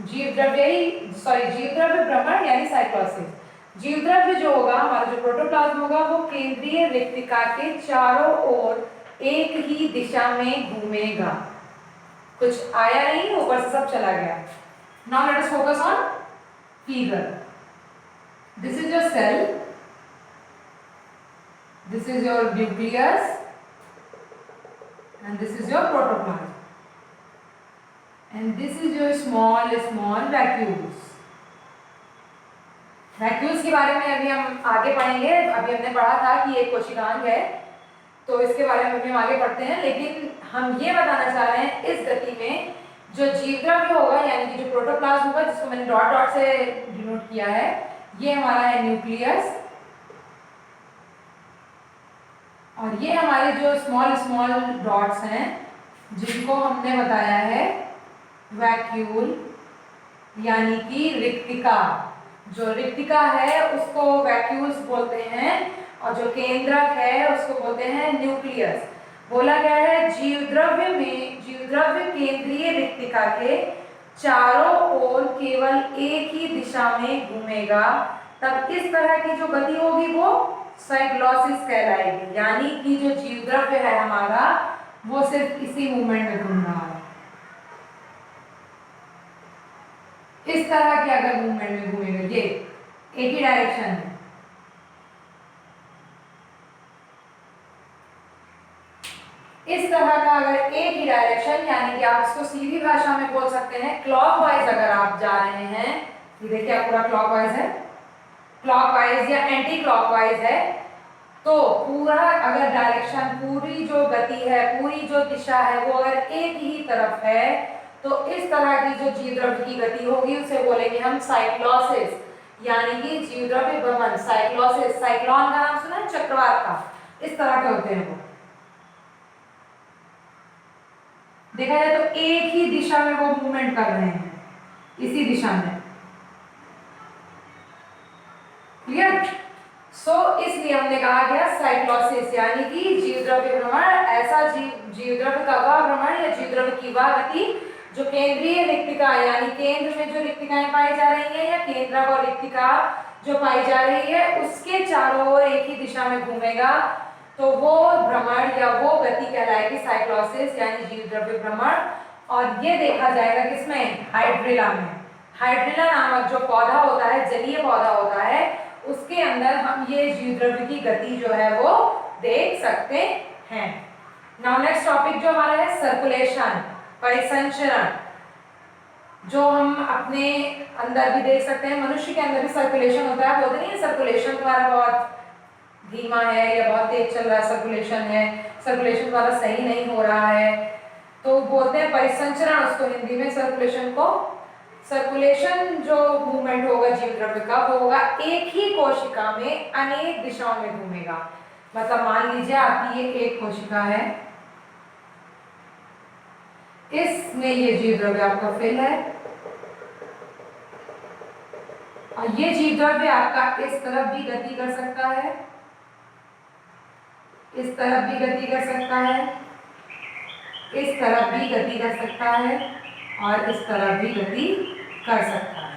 जीव द्रव्य भ्रमण यानी साइक्लोसिस। जीव द्रव्य जो होगा, हमारा जो प्रोटोप्लाज्म होगा वो केंद्रीय रिक्तिका के चारों ओर एक ही दिशा में घूमेगा। कुछ आया नहीं, ऊपर से सब चला गया। Now let us focus on figure. This is your cell, this is your nucleus and this is your protoplasm and this is your small vacuoles। Vacuoles के बारे में अभी हम आगे पढ़ेंगे। अभी हमने पढ़ा था कि एक कोशिकांग है, तो इसके बारे में भी हम आगे पढ़ते हैं, लेकिन हम ये बताना चाह रहे हैं इस गति में जो जीव द्रव्य होगा यानी कि जो प्रोटोप्लाज्म होगा, जिसको मैंने डॉट डॉट से डिनोट किया है, ये हमारा है न्यूक्लियस और ये हमारे जो स्मॉल डॉट्स हैं जिनको हमने बताया है वैक्यूल यानी कि रिक्तिका। जो रिक्तिका है उसको वैक्यूल्स बोलते हैं और जो केंद्रक है उसको बोलते हैं न्यूक्लियस। बोला गया है जीव द्रव्य केंद्रीय रिक्तिका के चारों ओर केवल एक ही दिशा में घूमेगा, तब इस तरह की जो गति होगी वो साइक्लोसिस कहलाएगी, यानी कि जो जीव द्रव्य है हमारा वो सिर्फ इसी मूवमेंट में घूम रहा है। इस तरह के अगर मूवमेंट में घूमेगा, ये एक ही डायरेक्शन है, इस तरह का अगर एक ही डायरेक्शन, यानी कि आप इसको सीधी भाषा में बोल सकते हैं क्लॉकवाइज अगर आप जा रहे हैं, ये देखिए पूरा क्लॉकवाइज है, क्लॉकवाइज या एंटी क्लॉकवाइज है, तो पूरा अगर डायरेक्शन, पूरी जो गति है, पूरी जो दिशा है वो अगर एक ही तरफ है, तो इस तरह की जो जीव द्रव्य की गति होगी उसे बोलेंगे हम साइक्लोसिस, यानी कि जीव द्रव्य भ्रमण, साइक्लोसिस। साइक्लोन का नाम सुना है, चक्रवात का, इस तरह के होते हैं वो। देखा जाए तो एक ही दिशा में वो मूवमेंट कर रहे हैं, इसी दिशा में। क्लियर? इसलिए हमने कहा गया साइक्लोसिस, यानी कि जीव द्रव्य भ्रमण, ऐसा जीव द्रव्य का वह भ्रमण या जीव द्रव्य की वह गति जो केंद्रीय रिक्तिका, यानी केंद्र में जो रिक्तिकाएं पाई जा रही है या केंद्रक और रिक्तिका जो पाई जा रही है उसके चारों ओर एक ही दिशा में घूमेगा, तो वो भ्रमण या वो गति कहलाएगी साइक्लोसिस, यानी जीव द्रव्य भ्रमण। और ये देखा जाएगा किसमें? हाइड्रिला में। हाइड्रिला नामक जो पौधा होता है, जलीय पौधा होता है, उसके अंदर हम ये जीव द्रव्य की गति जो है वो देख सकते हैं। नाउ नेक्स्ट टॉपिक जो हमारा है सर्कुलेशन, परिसंचरण, जो हम अपने अंदर भी देख सकते हैं, मनुष्य के अंदर भी सर्कुलेशन होता है। बोलते नहीं है सर्कुलेशन तुम्हारा बहुत धीमा है या बहुत तेज चल रहा है, सर्कुलेशन तुम्हारा सही नहीं हो रहा है, तो बोलते हैं परिसंचरण उसको हिंदी में। सर्कुलेशन जो मूवमेंट होगा जीव द्रव्य का वो होगा एक ही कोशिका में अनेक दिशाओं में घूमेगा। मतलब मान लीजिए आपकी ये एक कोशिका है, इसमें ये जीव द्रव्य आपका फिल है, और ये जीव द्रव्य आपका इस तरफ भी गति कर सकता है, इस तरफ भी गति कर सकता है, इस तरफ भी गति कर सकता है, और इस तरफ भी गति कर सकता है।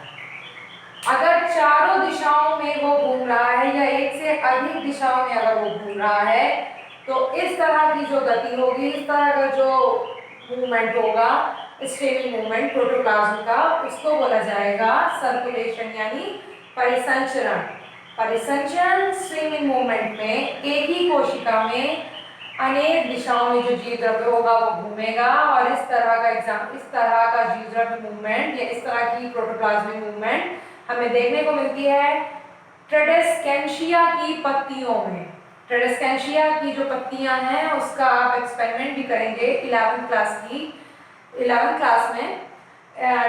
अगर चारों दिशाओं में वो घूम रहा है या एक से अधिक दिशाओं में अगर वो घूम रहा है, तो इस तरह की जो गति होगी, इस तरह का जो मूवमेंट होगा, स्ट्रीमिंग मूवमेंट प्रोटोप्लाज्म का, उसको बोला जाएगा सर्कुलेशन यानी परिसंचरण। परिसंचरण स्ट्रीमिंग मूवमेंट में एक ही कोशिका में अनेक दिशाओं में जो जीव द्रव्य होगा वो घूमेगा, और इस तरह का जीव द्रव्य मूवमेंट या इस तरह की प्रोटोप्लाज्मिक मूवमेंट हमें देखने को मिलती है ट्रेडेस्केंशिया की पत्तियों में। ट्रेडेस्केंशिया की जो पत्तियां हैं उसका आप एक्सपेरिमेंट भी करेंगे 11th क्लास में।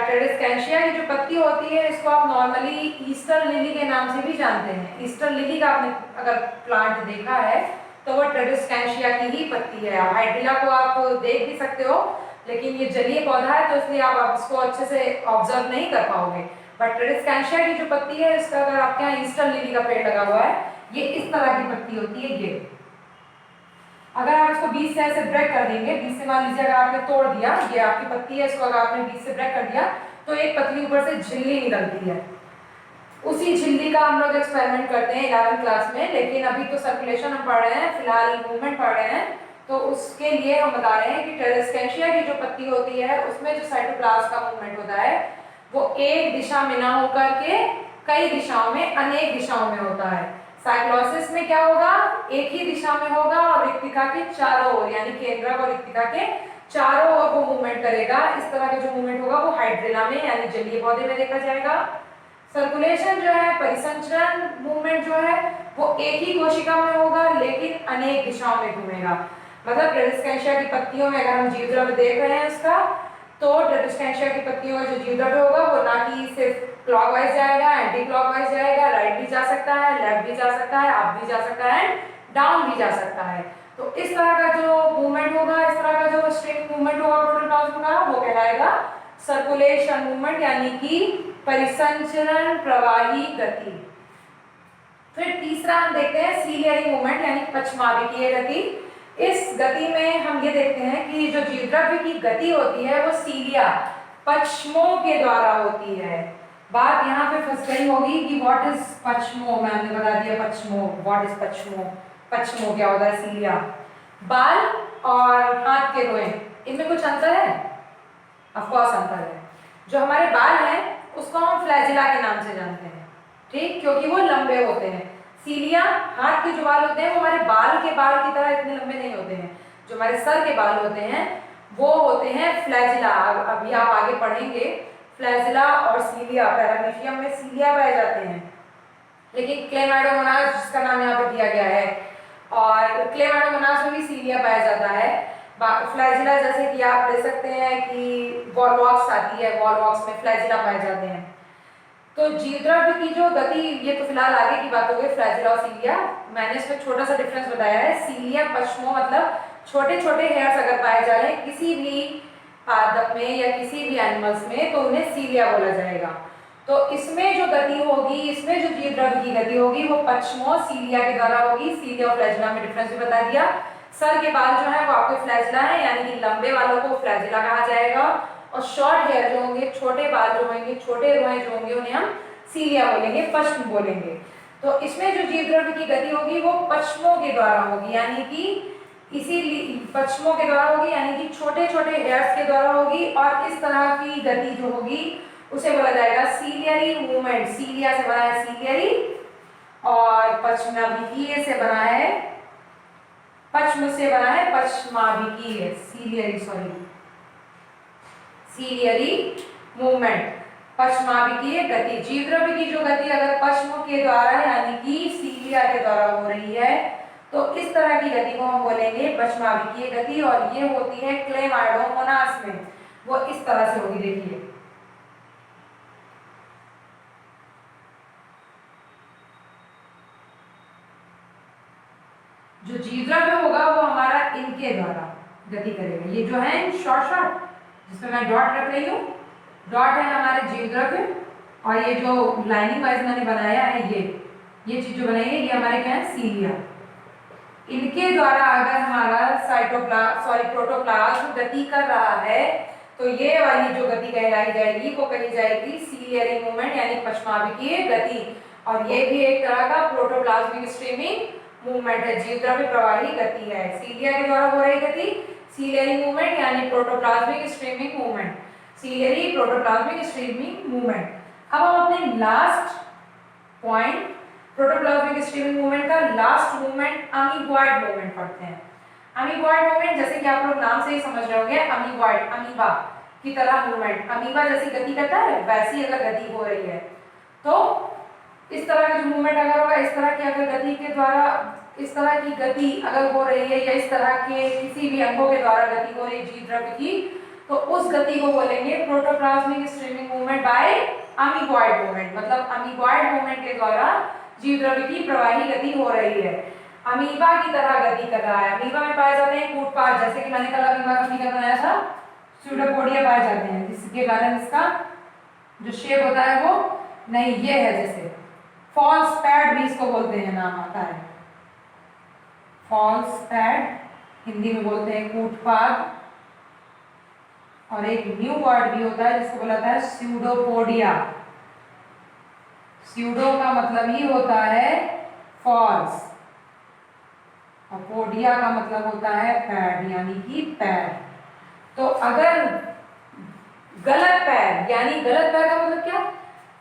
ट्रेडेस्केंशिया की जो पत्ती होती है इसको आप नॉर्मली ईस्टर लिली के नाम से भी जानते हैं। ईस्टर लिली का आपने अगर प्लांट देखा है तो वो ट्रेडेस्केंशिया की ही पत्ती है। हाइड्रिला को आप देख भी सकते हो, लेकिन ये जलीय पौधा है तो इसलिए आप इसको अच्छे से ऑब्जर्व नहीं कर पाओगे। बट ट्रेडेस्केंशिया की जो पत्ती है इसका, अगर आपके यहाँ ईस्टर लिली का पेड़ लगा हुआ है, ये इस तरह की पत्ती होती है। ये अगर आप इसको बीच से ऐसे ब्रेक कर देंगे, बीच से मान लीजिए अगर आपने तोड़ दिया, ये आपकी पत्ती है, इसको अगर आपने बीच से ब्रेक कर दिया तो एक पतली ऊपर से झिल्ली निकलती है। उसी झिल्ली का हम लोग एक्सपेरिमेंट करते हैं 11th क्लास में, लेकिन अभी तो सर्कुलेशन हम पढ़ रहे हैं, फिलहाल मूवमेंट पढ़ रहे हैं, तो उसके लिए हम बता रहे हैं कि ट्रेडेस्केंशिया की जो पत्ती होती है उसमें जो साइटोप्लाज्म का मूवमेंट होता है वो एक दिशा में ना होकर के कई दिशाओं में, अनेक दिशाओं में होता है। साइक्लोसिस में क्या होगा? एक ही दिशा में होगा और रिक्तिका के चारों ओर, यानी केंद्रक और रिक्तिका के चारों ओर वो मूवमेंट करेगा। इस तरह का जो मूवमेंट होगा वो हाइड्रिला में यानी जलीय पौधे में देखा जाएगा। सर्कुलेशन जो है, परिसंचरण मूवमेंट जो है वो एक ही कोशिका में होगा लेकिन अनेक दिशाओं में घूमेगा। मतलब ट्रेडेस्केंशिया की पत्तियों में अगर हम जीव द्रव्य देख रहे हैं उसका, तो ट्रेडेस्केंशिया की पत्तियों का जो जीव द्रव्य होगा वो ना कि सिर्फ क्लॉकवाइज जाएगा, एंटी क्लॉकवाइज जाएगा, राइट भी जा सकता है, लेफ्ट भी जा सकता है, अप भी जा सकता है, डाउन भी जा सकता है। तो इस तरह का जो मूवमेंट होगा, इस तरह का जो स्ट्रिंग मूवमेंट होगा प्रोटोप्लाज्म का, वो कहलाएगा सर्कुलेशन मूवमेंट यानी कि परिसंचरण प्रवाही गति। फिर तीसरा हम देखते हैं सीलियरी मूवमेंट यानी पश्चमाभिकीय गति। इस गति में हम ये देखते हैं कि जो जीव द्रव्य की गति होती है वो सीलिया, पश्चमों के द्वारा होती है। बात यहाँ पे फंस गई होगी कि व्हाट इज पश्मो, मैंने बता दिया पश्मो, व्हाट इज पश्मो, पश्मो क्या होता है, सीलिया। बाल और हाथ के रोए, इनमें कुछ अंतर है? ऑफ कोर्स अंतर है। जो हमारे बाल हैं उसको हम फ्लैजिला के नाम से जानते हैं, ठीक, क्योंकि वो लंबे होते हैं। सीलिया, हाथ के जो बाल होते हैं वो हमारे बाल के बाल की तरह इतने लंबे नहीं होते हैं। जो हमारे सर के बाल होते हैं वो होते हैं फ्लैजिला। अभी आप आगे पढ़ेंगे फ्लैजिला और सीलिया, पैरामीशियम में सीलिया पाए जाते हैं, लेकिन क्लेमाइडोमोनास जिसका नाम यहाँ पे दिया गया है, और क्लेमाइडोमोनास में भी सीलिया पाया जाता है। फ्लैजिला जैसे कि आप ले सकते हैं कि वॉलवॉक्स आती है, वॉलवॉक्स में फ्लैजिला पाए जाते हैं। तो जीवद्रव्य की जो गति, ये तो फिलहाल आगे की बात हो गई फ्लैजिला और सीलिया। मैंने इसमें छोटा सा डिफरेंस बताया है। सीलिया पश्मो मतलब छोटे छोटे हेयर्स अगर पाए जा रहे हैं किसी भी पादप में या किसी भी एनिमल्स में तो उन्हें सीलिया बोला जाएगा। तो इसमें जो गति होगी, इसमें जो जीवद्रव्य की गति होगी वो पश्मो सीलिया के द्वारा होगी। सीलिया और फ्लैजिला में डिफरेंस भी बता दिया। सर के बाल जो है वो आपके फ्लैजिला है, यानी कि लंबे वालों को फ्लैजिला कहा जाएगा, और शॉर्ट हेयर जो होंगे, छोटे बाल जो होंगे, छोटे रोए जो होंगे, उन्हें हम सीलिया बोलेंगे, पश्म बोलेंगे। तो इसमें जो जीवद्रव्य की गति होगी वो पश्मों के द्वारा होगी, यानी कि इसीलिए पश्मों के द्वारा होगी, यानी कि छोटे छोटे हेयर्स के द्वारा होगी। और इस तरह की गति जो होगी उसे बोला जाएगा सीलियरी मूवमेंट। सीलिया से बना है सीलियरी, और पश्माभिकीय से बना है, पश्म से बना है पश्माभिकीय, सीलियरी, सॉरी, सीलियरी मूवमेंट, पश्माभिकीय गति। जीवद्रव्य की जो गति अगर पश्म के द्वारा यानी कि सीलिया के द्वारा हो रही है तो इस तरह की गति को हम बोलेंगे पश्माभिकीय गति, और ये होती है क्लेमाइडोमोनास में, वो इस तरह से होगी। देखिए जो जीवद्रव्य होगा वो हमारा इनके द्वारा गति करेगा। ये जो है शॉर्ट शॉर्ट जिसमें मैं डॉट रख रही हूँ, डॉट है हमारे जीवद्रव्य, और ये जो लाइनिंग वाइज मैंने बनाया है ये चीज जो बनाई है ये हमारे क्या है, सीलिया। इनके द्वारा अगर हमारा प्रोटोप्लाज्म गति कर रहा है तो ये वाली जो गति कहलाई जाएगी वो कही जाएगी सीलियरी मूवमेंट, यानी पश्माभिकीय गति। और ये भी एक तरह का प्रोटोप्लाज्मिक स्ट्रीमिंग मूवमेंट है, जीवद्रव्य प्रवाही गति है। सीलिया के द्वारा हो रही गति सीलियरी मूवमेंट यानी protoplasmic streaming movement, ciliary protoplasmic streaming movement. अब हम अपने last point protoplasmic streaming movement का लास्ट मूवमेंट अमीबॉइड मूवमेंट पढ़ते हैं। अमीबॉइड मूवमेंट जैसे कि आप लोग नाम से ही समझ रहे होंगे, अमीबॉइड, अमीबा की तरह मूवमेंट, अमीबा जैसी गति करता है वैसी अगर गति हो रही है तो इस तरह का जो मूवमेंट अगर होगा, इस तरह की अगर गति के द्वारा, इस तरह की गति अगर हो रही है या इस तरह के किसी भी अंगों के द्वारा गति हो रही है जीवद्रव्य की, तो उस गति को बोलेंगे protoplasmic streaming movement by amoeboid movement. मतलब अमीबॉइड मूवमेंट के द्वारा जीवद्रव्य की प्रवाही गति हो रही है, अमीबा की तरह गति कर रहा है। अमीबा में पाए जाते हैं कूटपाद, जैसे कि मैंने कल अमीबा का फिगर बनाया था, स्यूडोपोडिया पाए जाते हैं, जिसके कारण इसका जो शेप होता है वो नहीं ये है, जैसे फॉल्स पैड भी इसको बोलते हैं, नाम आता है फॉल्स पैड, हिंदी में बोलते हैं कूटपाद। और एक न्यू वर्ड भी होता है जिसको बोला जाता है स्यूडोपोडिया। स्यूडो का मतलब ही होता है फॉल्स और पोडिया का मतलब होता है पैड, यानी कि पैर। तो अगर गलत पैर, यानी गलत पैर का मतलब क्या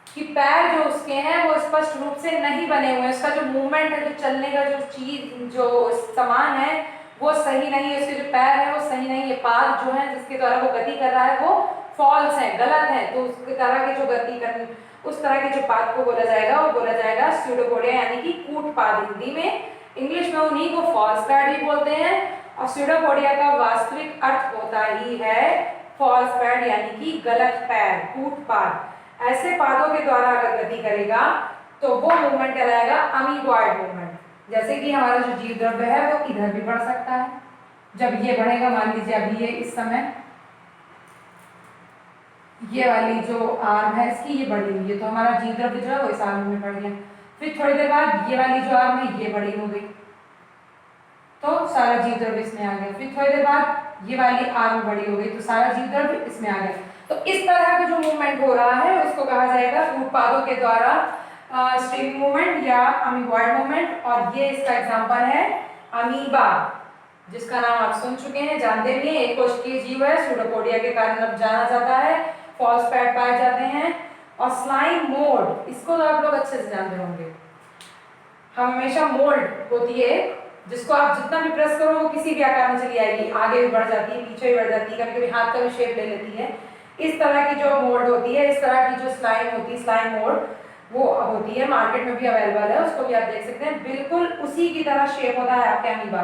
कि पैर जो उसके हैं वो स्पष्ट रूप से नहीं बने हुए, उसका जो मूवमेंट है, जो चलने का जो चीज, जो सामान है वो सही नहीं है, उसके जो पैर है वो सही नहीं है, पाद जो है जिसके द्वारा वो गति कर रहा है वो फॉल्स है, गलत है। तो उसके तरह की जो गति करनी, उस तरह के जो पाद को बोला जाएगा वो बोला जाएगा स्यूडोपोडिया, यानी कि कूटपाद हिंदी में। इंग्लिश में उन्हीं को फॉल्स पैड भी बोलते हैं, और स्यूडोपोडिया का वास्तविक अर्थ होता ही है फॉल्स पैड, यानी कि गलत पैर, कूटपाद। ऐसे पादों के द्वारा अगर गति करेगा तो वो मूवमेंट कहलाएगा अमीबॉइड मूवमेंट। जैसे कि हमारा जो जीवद्रव्य है वो इधर भी बढ़ सकता है, जब ये बढ़ेगा, मान लीजिए अभी ये इस समय ये वाली जो आर्म है इसकी ये बढ़ी हुई है, तो हमारा जीवद्रव्य जो है वो इस आर्म में बढ़ गया। फिर थोड़ी देर बाद ये वाली जो आर्म है ये बड़ी हो गई, तो सारा जीवद्रव्य इसमें आ गया। फिर थोड़ी देर बाद ये वाली आर्म बड़ी हो गई, तो सारा जीवद्रव्य इसमें आ गया। तो इस तरह का जो मूवमेंट हो रहा है उसको कहा जाएगा उत्पादों के द्वारा स्ट्रीमिंग मूवमेंट या अमीबॉइड मूवमेंट। और ये इसका एग्जांपल है अमीबा, जिसका नाम आप सुन चुके हैं, जानते भी हैं, एक कोशिकीय जीव है, सूडोपोडिया के कारण अब जाना जाता है, फॉस्फेट पाए जाते हैं। और स्लाइम मोल्ड, इसको तो आप लोग अच्छे से जानते होंगे, हमेशा मोल्ड होती है जिसको आप जितना भी प्रेस करो वो किसी भी आकार में चली आएगी, आगे भी बढ़ जाती है, पीछे भी बढ़ जाती है, कभी कभी हाथ का भी शेप ले लेती है। इस तरह की जो मोल्ड होती है, इस तरह की जो स्लाइम होती है, स्लाइम मोल्ड वो होती है, मार्केट में भी अवेलेबल है, उसको भी आप देख सकते हैं। बिल्कुल उसी की तरह शेप होता है आपके अमीबा।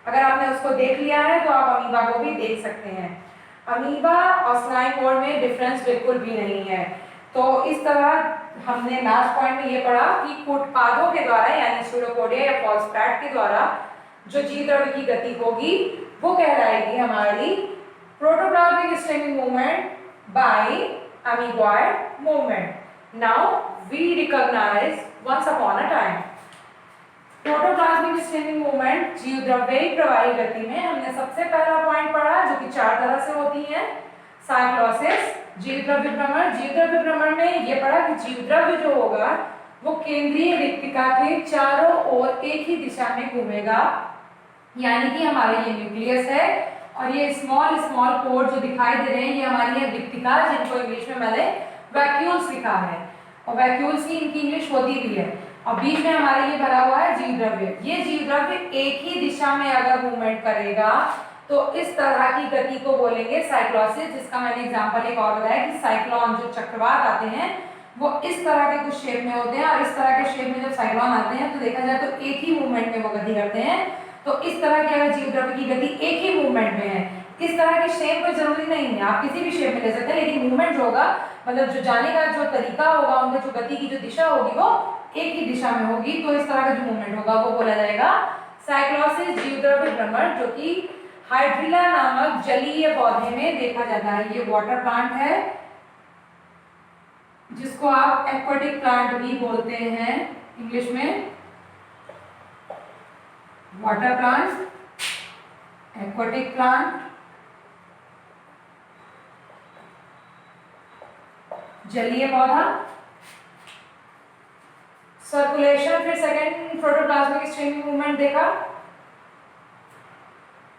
अगर आपने उसको देख लिया है तो आप अमीबा को भी देख सकते हैं। अमीबा और स्लाइम मोल्ड में डिफरेंस बिल्कुल भी नहीं है। तो इस तरह हमने लास्ट पॉइंट में ये पढ़ा कि उत्पादों के द्वारा यानी सूडोपोडिया या फॉस्फेट के द्वारा जो जीव द्रव्य की गति होगी वो कहलाएगी हमारी protoplasmic streaming movement by amoeboid movement. Now we recognise once upon a time protoplasmic streaming movement जीव द्रव्य प्रवाही गति में हमने सबसे पहला पॉइंट पढ़ा जो कि 4 तरह से होती है। साइक्लोसिस, जीव द्रव्य भ्रमण। जीव द्रव्य भ्रमण में ये पढ़ा कि जीव द्रव्य जो होगा वो केंद्रीय रिक्तिका के चारों ओर एक ही दिशा में घूमेगा, यानी कि हमारा ये न्यूक्लियस है और ये स्मॉल स्मॉल पोर जो दिखाई दे रहे हैं ये हमारी है रिक्तिका, जिनको इंग्लिश में मैंने वैक्यूल्स लिखा है और वैक्यूल्स की इनकी इंग्लिश होती भी है। और बीच में हमारे ये भरा हुआ है जीव द्रव्य। ये जीव द्रव्य एक ही दिशा में अगर मूवमेंट करेगा तो इस तरह की गति को बोलेंगे साइक्लोसिस, जिसका मैंने एग्जांपल एक और बताया कि साइक्लोन जो चक्रवात आते हैं वो इस तरह के कुछ शेप में होते हैं और इस तरह के शेप में जब साइक्लोन आते हैं तो देखा जाए तो एक ही मूवमेंट में वो गति करते हैं। तो इस तरह की अगर जीव द्रव्य की गति एक ही मूवमेंट में है, इस तरह की शेप कोई जरूरी नहीं है, आप किसी भी शेप में ले सकते हैं, लेकिन मूवमेंट जो होगा मतलब जो जाने का जो तरीका होगा, उनका जो गति की जो दिशा होगी वो एक ही दिशा में होगी। तो इस तरह का जो मूवमेंट होगा वो बोला जाएगा साइक्लोसिस, जीव द्रव्य भ्रमण, जो कि हाइड्रिला नामक जलीय पौधे में देखा जाता है। ये वाटर प्लांट है जिसको आप एक्वाटिक प्लांट भी बोलते हैं इंग्लिश में, वाटर प्लांट, एक्वाटिक प्लांट, जलीय पौधा। सर्कुलेशन, फिर सेकंड प्रोटोप्लाज्मिक स्ट्रीमिंग मूवमेंट देखा।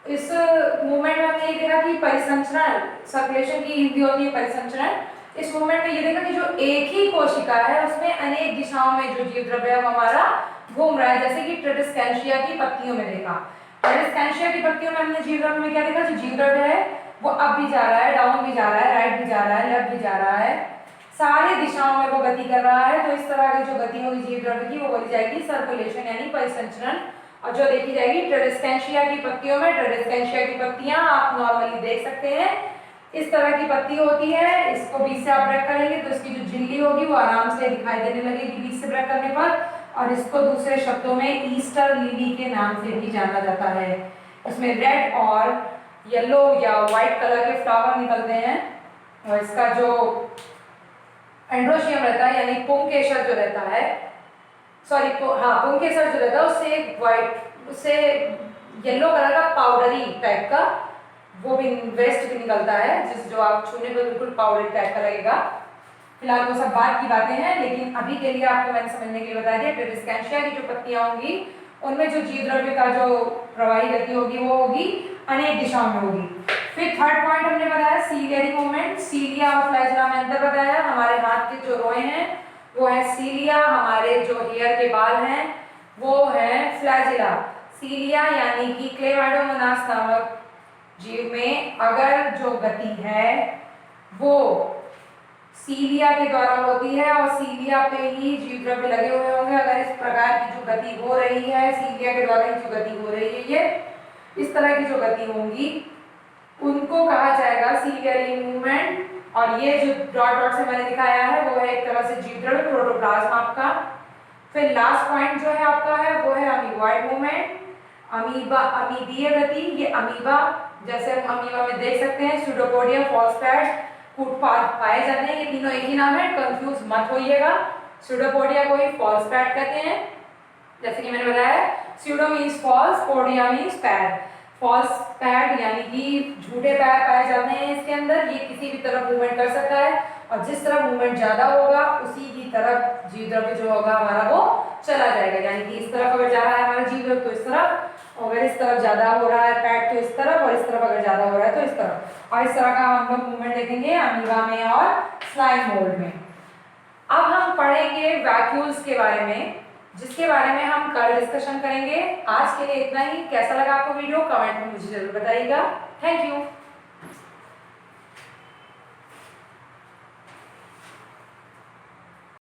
इस मूवमेंट में हमने ये देखा कि परिसंचरण, सर्कुलेशन की हिंदी होती है परिसंचरण। इस मूवमेंट में ये देखा कि जो एक ही कोशिका है उसमें अनेक दिशाओं में जो जीव द्रव्य है वो हमारा घूम रहा है, जैसे कि ट्रेडिस्कैंशिया की पत्तियों में देखा। ट्रेडिस्कैंशिया की पत्तियों में हमने जीव द्रव्य में क्या देखा, जो जीव द्रव्य है वो अप भी जा रहा है, डाउन भी जा रहा है, राइट भी जा रहा है, लेफ्ट भी जा रहा है, सारी दिशाओं में वो गति कर रहा है। तो इस तरह की जो गति होगी जीव द्रव्य की वो बोली जाएगी सर्कुलेशन यानी परिसंचरण। और जो देखी जाएगी ट्रेडिस्कैंशिया की पत्तियों में, ट्रेडिस्कैंशिया की पत्तियां आप नॉर्मली देख सकते हैं, इस तरह की पत्ती होती है। इसको बीच से आप ब्रेक करेंगे तो इसकी जो झिल्ली होगी वो आराम से दिखाई देने लगेगी बीच से ब्रेक करने पर, और इसको दूसरे शब्दों में ईस्टर लिली के नाम से भी जाना जाता है। इसमें रेड और येलो या व्हाइट कलर के फ्लावर निकलते हैं और इसका जो एंड्रोशियम रहता है यानी पुंकेसर जो रहता है, सॉरी पुंकेसर जो रहता है उससे एक व्हाइट, उससे येलो कलर का पाउडरी टाइप का वो भी वेस्ट भी निकलता है, जिस जो आप छूने पर बिल्कुल पाउडर टाइप का लगेगा। फिलहाल वो सब बात की बातें हैं, लेकिन अभी के लिए आपको मैंने समझने के लिए बता दिया ट्रेडिस्कैंशिया की जो पत्तियां होंगी उनमें जो जीव द्रव्य का जो प्रवाही गति होगी वो होगी अनेक दिशाओं में होगी। फिर थर्ड पॉइंट हमने बताया सीलियरी मूवमेंट। सीलिया और फ्लैजिला में अंतर बताया। हमारे हाथ के जो रोए हैं वो है सीलिया, हमारे जो हेयर के बाल हैं वो है फ्लैजिला। सीलिया यानी कि क्लेमाइडोमोनास नामक जीव में अगर जो गति है वो सीलिया के द्वारा होती है और सीलिया पे ही जीव द्रव्य लगे हुए होंगे। अगर इस प्रकार की जो गति हो रही है, सीलिया के द्वारा ही जो गति हो रही है, ये इस तरह की जो गति होंगी उनको कहा जाएगा सीलियरी मूवमेंट। और ये जो डॉट डॉट से मैंने दिखाया है वो है एक तरह से जीव द्रव्य प्रोटोप्लाज्म आपका। फिर लास्ट पॉइंट जो है आपका है वो है अमीबॉइड मूवमेंट, अमीबा अमीबीय गति। ये अमीबा जैसे हम अमीबा में देख सकते हैं सूडोपोडिया, फॉस्फेट, कूटपाद पाए जाते हैं, ये तीनों एक ही नाम है, कंफ्यूज मत होइएगा। सूडोपोडिया को ही फॉस्फेट कहते हैं, जैसे कि मैंने बताया pseudo means false, podia means पैर। फॉल्स पैड यानी कि झूठे पैर पाए जाते हैं इसके अंदर। ये किसी भी तरफ मूवमेंट कर सकता है और जिस तरफ मूवमेंट ज्यादा होगा उसी की तरफ जीव द्रव्य जो होगा हमारा वो चला जाएगा। यानी कि इस तरफ अगर जा रहा है हमारा जीव द्रव्य तो इस तरफ, अगर इस तरफ ज्यादा हो रहा है पैड तो इस तरफ, और इस तरफ अगर ज्यादा हो रहा है तो इस तरफ। और इस तरह का हम लोग मूवमेंट देखेंगे अमीबा में और स्लाइम मोल्ड में। अब हम पढ़ेंगे वैक्यूल्स के बारे में, जिसके बारे में हम कल डिस्कशन करेंगे। आज के लिए इतना ही। कैसा लगा आपको वीडियो कमेंट में मुझे जरूर बताइएगा। Thank you.